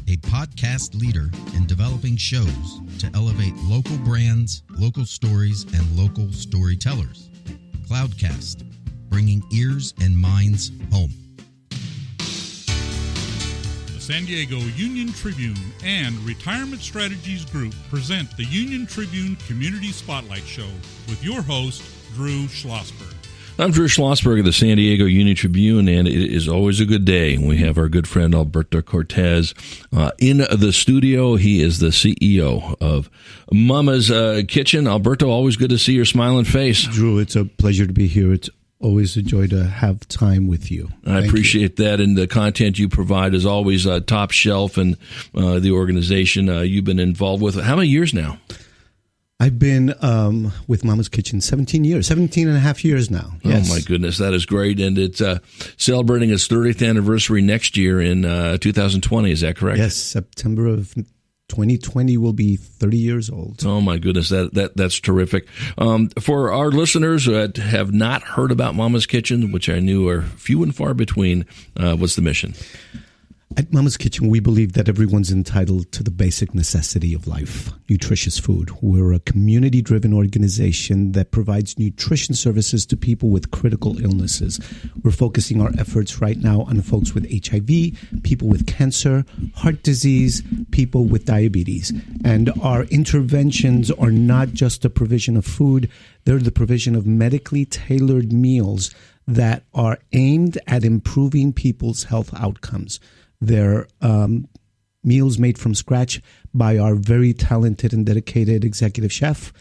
a podcast leader in developing shows to elevate local brands, local stories, and local storytellers. Cloudcast, bringing ears and minds home. The San Diego Union Tribune and Retirement Strategies Group present the Union Tribune Community Spotlight Show with your host, Drew Schlossberg. I'm Drew Schlossberg of the San Diego Union Tribune, and it is always a good day. We have our good friend Alberto Cortes in the studio. He is the CEO of Mama's Kitchen. Alberto, always good to see your smiling face. Drew, it's a pleasure to be here. It's always a joy to have time with you. I appreciate that, and the content you provide is always top shelf, and the organization you've been involved with. How many years now? I've been with Mama's Kitchen 17 and a half years now. Yes. Oh, my goodness. That is great. And it's celebrating its 30th anniversary next year in 2020. Is that correct? Yes. September of 2020 will be 30 years old. Oh, my goodness. That's terrific. For our listeners that have not heard about Mama's Kitchen, which I knew are few and far between, what's the mission? At Mama's Kitchen, we believe that everyone's entitled to the basic necessity of life, nutritious food. We're a community-driven organization that provides nutrition services to people with critical illnesses. We're focusing our efforts right now on folks with HIV, people with cancer, heart disease, people with diabetes. And our interventions are not just the provision of food, they're the provision of medically tailored meals that are aimed at improving people's health outcomes. They're meals made from scratch by our very talented and dedicated executive chef,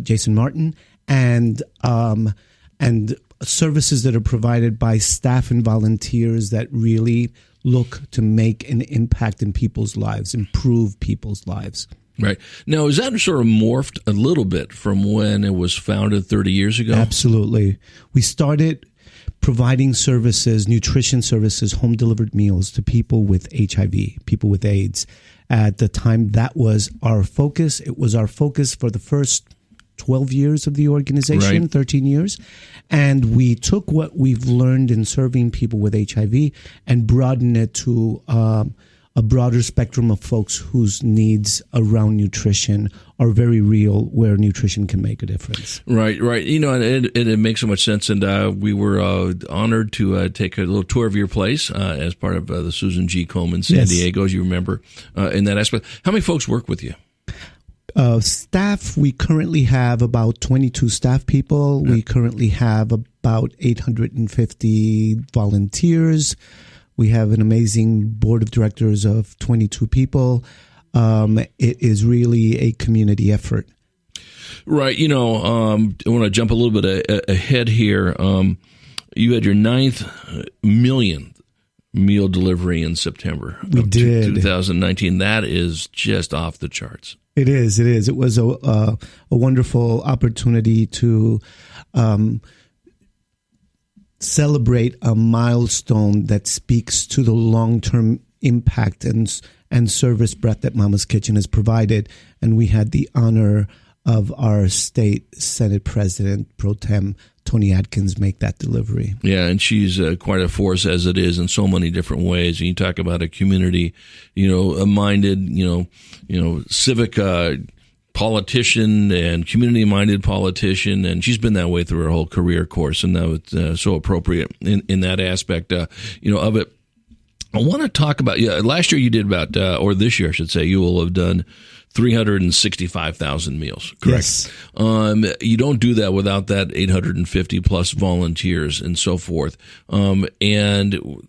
Jason Martin, and services that are provided by staff and volunteers that really look to make an impact in people's lives, improve people's lives. Right. Now, is that sort of morphed a little bit from when it was founded 30 years ago? Absolutely. We started providing services, nutrition services, home-delivered meals to people with HIV, people with AIDS. At the time, that was our focus. It was our focus for the first 12 years of the organization, right. 13 years. And we took what we've learned in serving people with HIV and broadened it to a broader spectrum of folks whose needs around nutrition are very real, where nutrition can make a difference. Right. You know, and it makes so much sense. And we were honored to take a little tour of your place as part of the Susan G. Komen San Diego, as you remember, in that aspect. How many folks work with you? Staff, we currently have about 22 staff people. Yeah. We currently have about 850 volunteers. We have an amazing board of directors of 22 people. It is really a community effort. Right. You know, I want to jump a little bit ahead here. You had your 9th millionth meal delivery in September of 2019. That is just off the charts. It is. It was a wonderful opportunity to celebrate a milestone that speaks to the long-term impact and service breadth that Mama's Kitchen has provided. And we had the honor of our state Senate President Pro Tem Toni Atkins make that delivery. Yeah, and she's quite a force as it is in so many different ways. And you talk about a community, minded, civic politician and community-minded politician, and she's been that way through her whole career course, and now it's so appropriate in that aspect, of it. I want to talk about, last year you did about, or this year I should say, you will have done 365,000 meals, correct? Yes. You don't do that without that 850 plus volunteers and so forth, and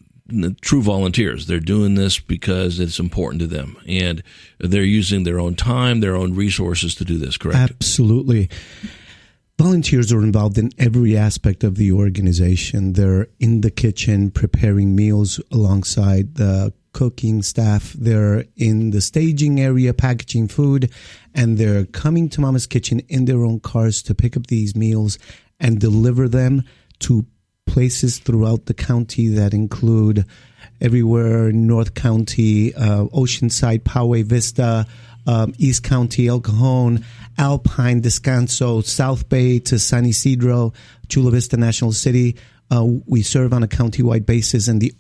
true volunteers. They're doing this because it's important to them, and they're using their own time, their own resources to do this, correct? Absolutely. Volunteers are involved in every aspect of the organization. They're in the kitchen preparing meals alongside the cooking staff. They're in the staging area packaging food, and they're coming to Mama's Kitchen in their own cars to pick up these meals and deliver them to places throughout the county that include everywhere, North County, Oceanside, Poway Vista, East County, El Cajon, Alpine, Descanso, South Bay to San Isidro, Chula Vista National City. We serve on a countywide basis, and the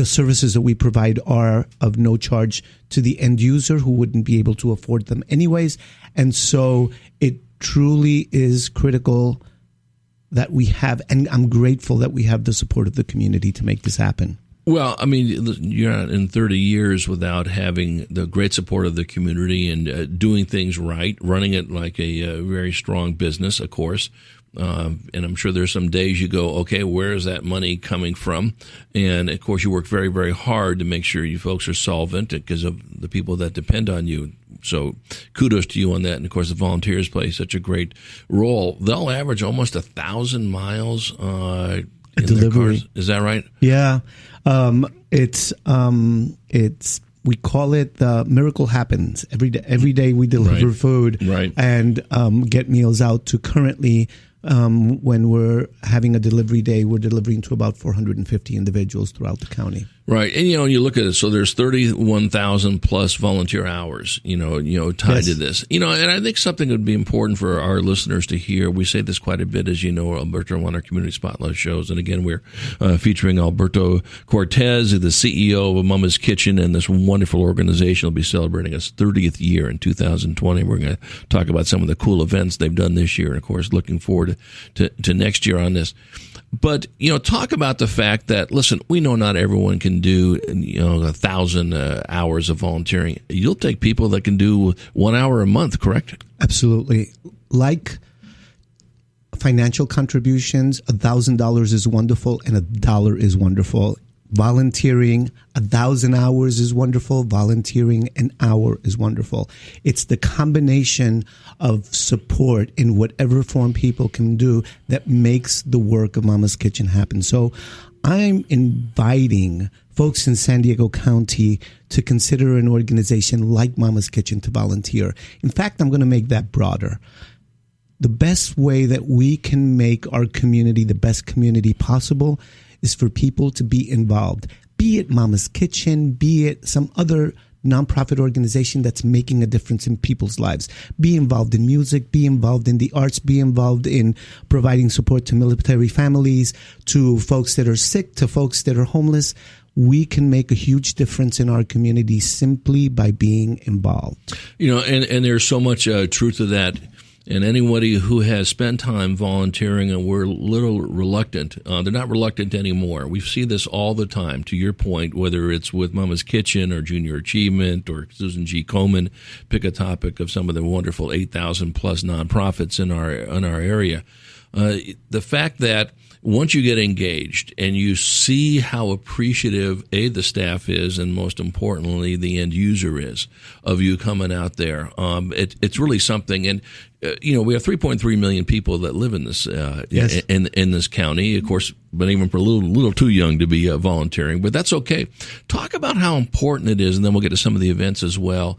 services that we provide are of no charge to the end user who wouldn't be able to afford them anyways. And so it truly is critical that we have, and I'm grateful that we have the support of the community to make this happen. Well, I mean, you're not in 30 years without having the great support of the community and doing things right, running it like a very strong business, of course. And I'm sure there's some days you go, okay, where is that money coming from? And, of course, you work very, very hard to make sure you folks are solvent because of the people that depend on you. So kudos to you on that. And, of course, the volunteers play such a great role. They'll average almost 1,000 miles in their cars. Is that right? Yeah. We call it the miracle happens. Every day we deliver food and get meals out to currently, when we're having a delivery day, we're delivering to about 450 individuals throughout the county. Right. And, you look at it, so there's 31,000 plus volunteer hours, tied to this. And I think something would be important for our listeners to hear. We say this quite a bit, as you know, Alberto, on our Community Spotlight shows. And again, we're featuring Alberto Cortes, the CEO of Mama's Kitchen, and this wonderful organization will be celebrating its 30th year in 2020. We're going to talk about some of the cool events they've done this year, and, of course, looking forward to next year on this. But, talk about the fact that, listen, we know not everyone can do, 1,000 hours of volunteering. You'll take people that can do 1 hour a month, correct? Absolutely. Like financial contributions, $1,000 is wonderful and $1 is wonderful. Volunteering 1,000 hours is wonderful. Volunteering an hour is wonderful. It's the combination of support in whatever form people can do that makes the work of Mama's Kitchen happen. So I'm inviting folks in San Diego County to consider an organization like Mama's Kitchen to volunteer. In fact, I'm going to make that broader. The best way that we can make our community the best community possible is for people to be involved, be it Mama's Kitchen, be it some other nonprofit organization that's making a difference in people's lives. Be involved in music, be involved in the arts, be involved in providing support to military families, to folks that are sick, to folks that are homeless. We can make a huge difference in our community simply by being involved. And there's so much truth to that. And anybody who has spent time volunteering and we're a little reluctant, they're not reluctant anymore. We see this all the time, to your point, whether it's with Mama's Kitchen or Junior Achievement or Susan G. Komen, pick a topic of some of the wonderful 8,000 plus nonprofits in our area. The fact that once you get engaged and you see how appreciative, the staff is, and most importantly, the end user is of you coming out there, it's really something. And, we have 3.3 million people that live in this, in this county, of course, but even for a little too young to be volunteering, but that's okay. Talk about how important it is, and then we'll get to some of the events as well.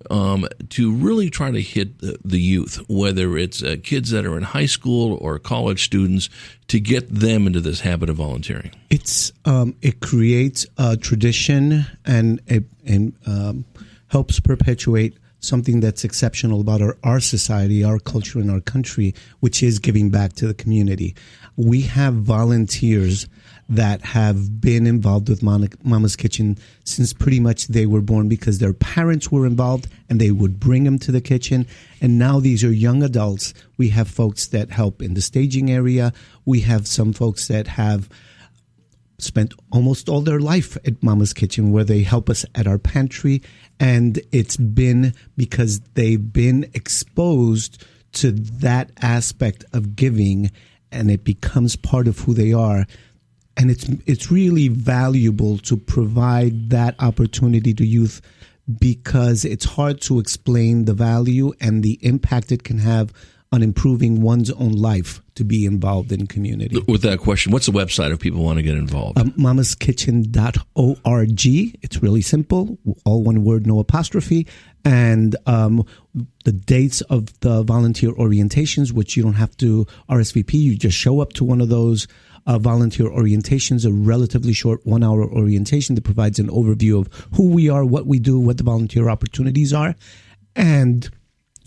To really try to hit the youth, whether it's kids that are in high school or college students, to get them into this habit of volunteering. It creates a tradition and helps perpetuate something that's exceptional about our society, our culture, and our country, which is giving back to the community. We have volunteers that have been involved with Mama's Kitchen since pretty much they were born, because their parents were involved and they would bring them to the kitchen. And now these are young adults. We have folks that help in the staging area. We have some folks that have spent almost all their life at Mama's Kitchen, where they help us at our pantry. And it's been because they've been exposed to that aspect of giving, and it becomes part of who they are. And it's really valuable to provide that opportunity to youth, because it's hard to explain the value and the impact it can have on improving one's own life to be involved in community. With that question, what's the website if people want to get involved? mamaskitchen.org. It's really simple, all one word, no apostrophe. And the dates of the volunteer orientations, which you don't have to RSVP, you just show up to one of those volunteer orientations, a relatively short 1 hour orientation that provides an overview of who we are, what we do, what the volunteer opportunities are. And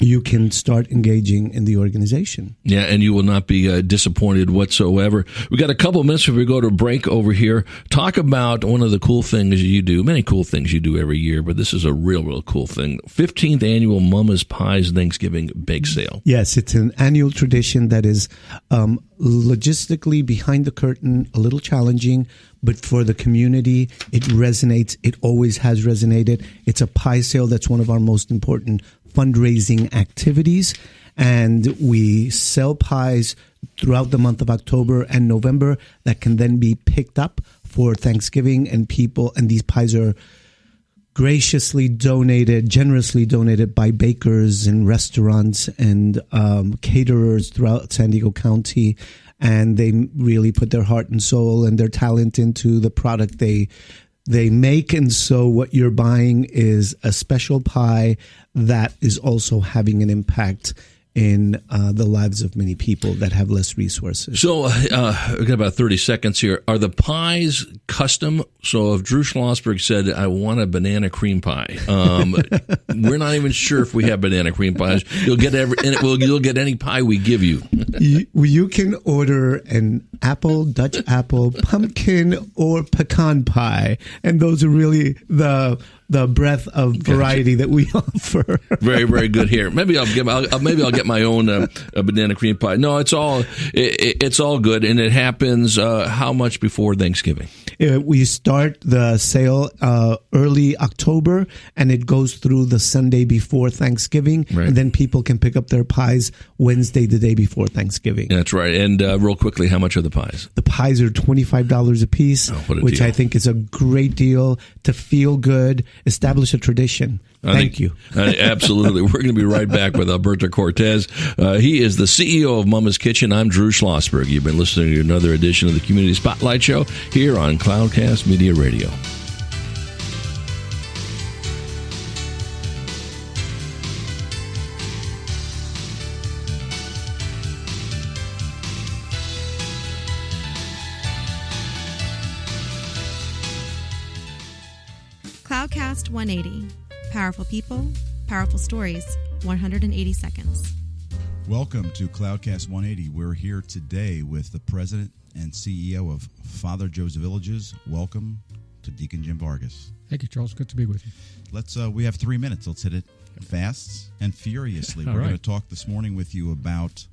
you can start engaging in the organization. Yeah, and you will not be disappointed whatsoever. We got a couple of minutes before we go to break over here. Talk about one of the cool things you do, many cool things you do every year, but this is a real cool thing. 15th annual Mama's Pies Thanksgiving Bake Sale. Yes, it's an annual tradition that is logistically behind the curtain, a little challenging, but for the community, it resonates. It always has resonated. It's a pie sale that's one of our most important fundraising activities, and we sell pies throughout the month of October and November that can then be picked up for Thanksgiving, and these pies are generously donated by bakers and restaurants and caterers throughout San Diego County, and they really put their heart and soul and their talent into the product they make. And so what you're buying is a special pie that is also having an impact in the lives of many people that have less resources. So we've got about 30 seconds here. Are the pies custom? So if Drew Schlossberg said, I want a banana cream pie, we're not even sure if we have banana cream pies. You'll get you'll get any pie we give you. You can order an apple, Dutch apple, pumpkin, or pecan pie, and those are really the breadth of variety that we offer. Very, very good here. Maybe I'll get my own a banana cream pie. No, it's all good, and it happens how much before Thanksgiving? We start the sale early October, and it goes through the Sunday before Thanksgiving, right. And then people can pick up their pies Wednesday, the day before Thanksgiving. That's right. And real quickly, how much are the pies? The pies are $25 a piece, which deal. I think is a great deal to feel good, establish a tradition. Thank you. Absolutely. We're going to be right back with Alberto Cortes. He is the CEO of Mama's Kitchen. I'm Drew Schlossberg. You've been listening to another edition of the Community Spotlight Show here on Cloudcast Media Radio. Cloudcast 180. Powerful people, powerful stories, 180 seconds. Welcome to Cloudcast 180. We're here today with the president and CEO of Father Joe's Villages. Welcome to Deacon Jim Vargas. Thank you, Charles. Good to be with you. We have 3 minutes. Let's hit it fast and furiously. We're going to talk this morning with you about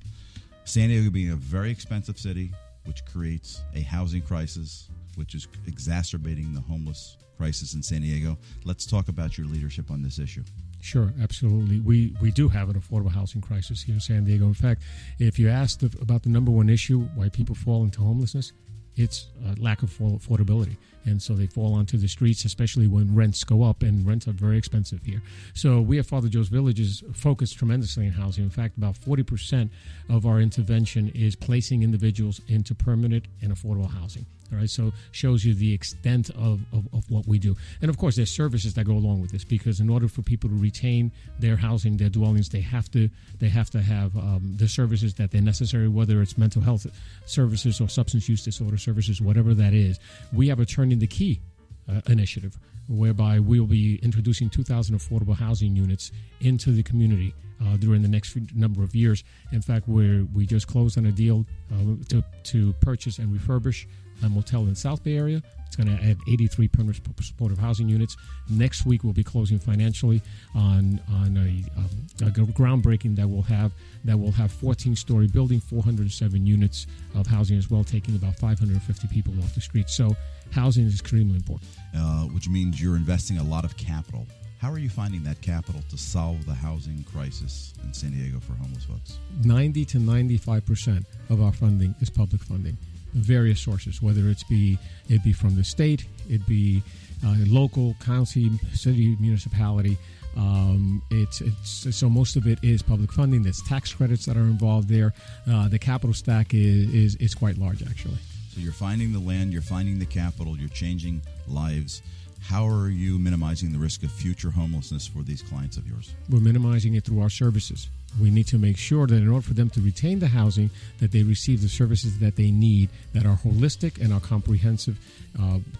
San Diego being a very expensive city, which creates a housing crisis, which is exacerbating the homeless crisis in San Diego. Let's talk about your leadership on this issue. Sure, absolutely. We do have an affordable housing crisis here in San Diego. In fact, if you ask about the number one issue why people fall into homelessness, it's lack of affordability. And so they fall onto the streets, especially when rents go up, and rents are very expensive here. So we at Father Joe's Villages focus tremendously on housing. In fact, about 40% of our intervention is placing individuals into permanent and affordable housing. All right, so shows you the extent of what we do. And of course, there's services that go along with this, because in order for people to retain their housing, their dwellings, they have to have the services that they're necessary, whether it's mental health services or substance use disorder services, whatever that is. We have a Turn in the Key initiative, whereby we will be introducing 2,000 affordable housing units into the community during the next number of years. In fact, we just closed on a deal to purchase and refurbish a motel in the South Bay area. It's going to add 83 permanent supportive housing units. Next week, we'll be closing financially on a groundbreaking that will have 14-story building, 407 units of housing as well, taking about 550 people off the street. So housing is extremely important. Which means you're investing a lot of capital. How are you finding that capital to solve the housing crisis in San Diego for homeless folks? 90 to 95% of our funding is public funding. Various sources, whether it be from the state, it be local, county, city, municipality. So most of it is public funding. There's tax credits that are involved there. The capital stack is quite large, actually. So you're finding the land, you're finding the capital, you're changing lives. How are you minimizing the risk of future homelessness for these clients of yours? We're minimizing it through our services. We need to make sure that in order for them to retain the housing, that they receive the services that they need, that are holistic and are comprehensive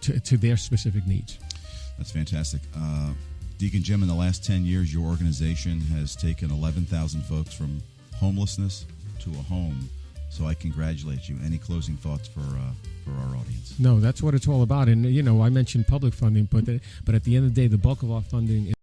to their specific needs. That's fantastic. Deacon Jim, in the last 10 years, your organization has taken 11,000 folks from homelessness to a home. So I congratulate you. Any closing thoughts for our audience? No, that's what it's all about. And, I mentioned public funding, but at the end of the day, the bulk of our funding